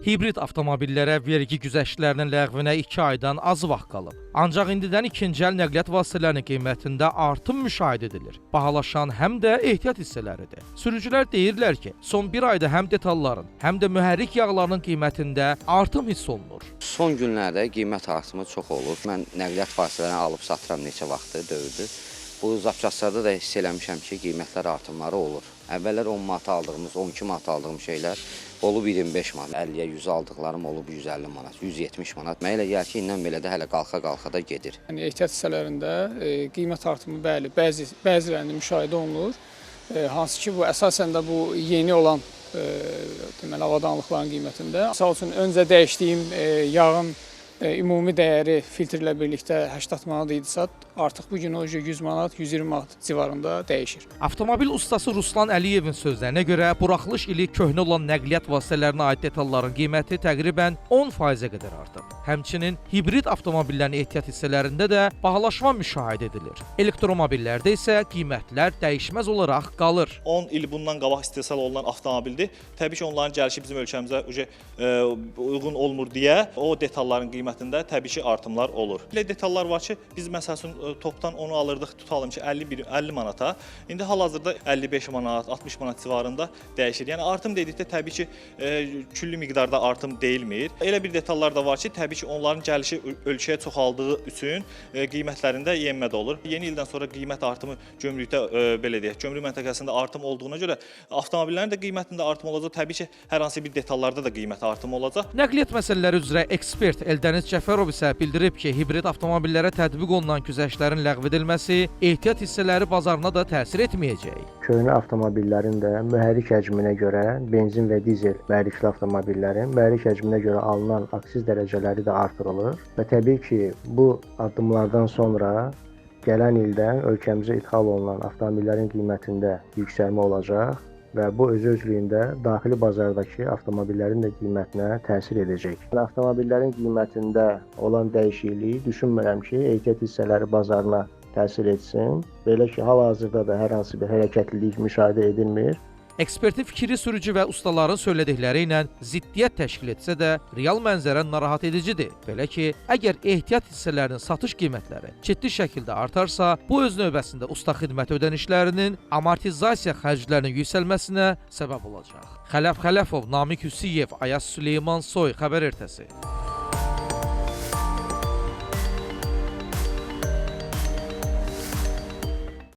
Hibrid avtomobillərə vergi güzəştlərinin ləğvinə 2 aydan az vaxt qalıb. Ancaq indidən ikinci əl nəqliyyat vasitələrinin qiymətində artım müşahidə edilir. Bahalaşan həm də ehtiyat hissələridir. Sürücülər deyirlər ki, son bir ayda həm detalların, həm də mühərrik yağlarının qiymətində artım hiss olunur. Son günlərdə qiymət artımı çox olur. Mən nəqliyyat vasitələrini alıb satıram neçə vaxtdır, dövrdür. Bu zapçaslarda da hiss eləmişəm ki, qiymətlər artımları olur. Əvvəllər 10 manata aldığımız, 12 manata aldığım şeylər olub 25 manat, 50-yə 100 aldıqlarım olub 150 manat, 170 manat. Mənə elə gəlir ki, indən belə də hələ qalxa-qalxa da gedir. Yəni ehtiyat hissələrində qiymət artımı bəli, bəzilərində müşahidə olunur. Hansı ki, bu əsasən də bu yeni olan deməli avadanlıqların qiymətində. Məsəl üçün öncə dəyişdiyim yağın ümumi dəyəri filtr ilə birlikdə 80 manat idisə, artıq bu gün o 100 manat, 120 manat civarında dəyişir. Avtomobil ustası Ruslan Əliyevin sözlərinə görə buraxılış ili köhnə olan nəqliyyat vasitələrinə aid detalların qiyməti təqribən 10%-ə qədər artıb. Həmçinin hibrid avtomobillərin ehtiyat hissələrində də bahalaşma müşahidə edilir. Elektromobillərdə isə qiymətlər dəyişməz olaraq qalır. 10 il bundan qabaq istehsal olunan avtomobildir. Təbii ki, onların gəlişi bizim ölkəmizə uyğun olmur deyə o detalların qiymətində təbii ki, artımlar olur. Elə detallar var ki, biz məsəl üçün topdan onu alırdıq, tutalım ki, 50 manata. İndi hal-hazırda 55 manat, 60 manat civarında dəyişir. Yəni artım dedikdə təbii ki, küllü miqdarda artım deyilmir. Elə bir detallar da var ki, təbii ki, onların gəlişi ölkəyə çoxaldığı üçün qiymətlərində yenmə də olur. Yeni ildən sonra qiymət artımı gömrükdə belə deyək, gömrük məntəqəsində artım olduğuna görə avtomobillərin də qiymətində artım olacaq. Təbii ki, hər hansı bir detallarda da qiymət artımı olacaq. Nəqliyyat məsələləri üzrə ekspert Eldəniz Cəfərov isə bildirib ki, hibrid avtomobillərə tətbiq olunan güzəştlərin ləğv edilməsi ehtiyat hissələri bazarına da təsir etməyəcək. Köhnə avtomobillərin də mühərrik həcminə görə benzin və dizel mühərrikli avtomobillərin mühərrik həcminə görə alınan aksiz dərəcələri də artırılır və təbii ki, bu addımlardan sonra gələn ildən ölkəmizə ixal olunan avtomobillərin qiymətində yüksəlmə olacaq və bu öz-özlüyündə daxili bazardakı avtomobillərin də qiymətinə təsir edəcək. Avtomobillərin qiymətində olan dəyişiklik düşünmürəm ki, ehtiyat hissələri bazarına təsir etsin. Belə ki, hal-hazırda da hər hansı bir hərəkətlilik müşahidə edilmir. Ekspertin fikri sürücü və ustaların söylədikləri ilə ziddiyyət təşkil etsə də, real mənzərə narahat edicidir. Belə ki, əgər ehtiyat hissələrinin satış qiymətləri ciddi şəkildə artarsa, bu öz növbəsində usta xidmət ödənişlərinin, amortizasiya xərclərinin yüksəlməsinə səbəb olacaq. Xələf Xələfov, Namiq Hüsiyev, Ayaz Süleyman Soy, Xəbər Ertəsi.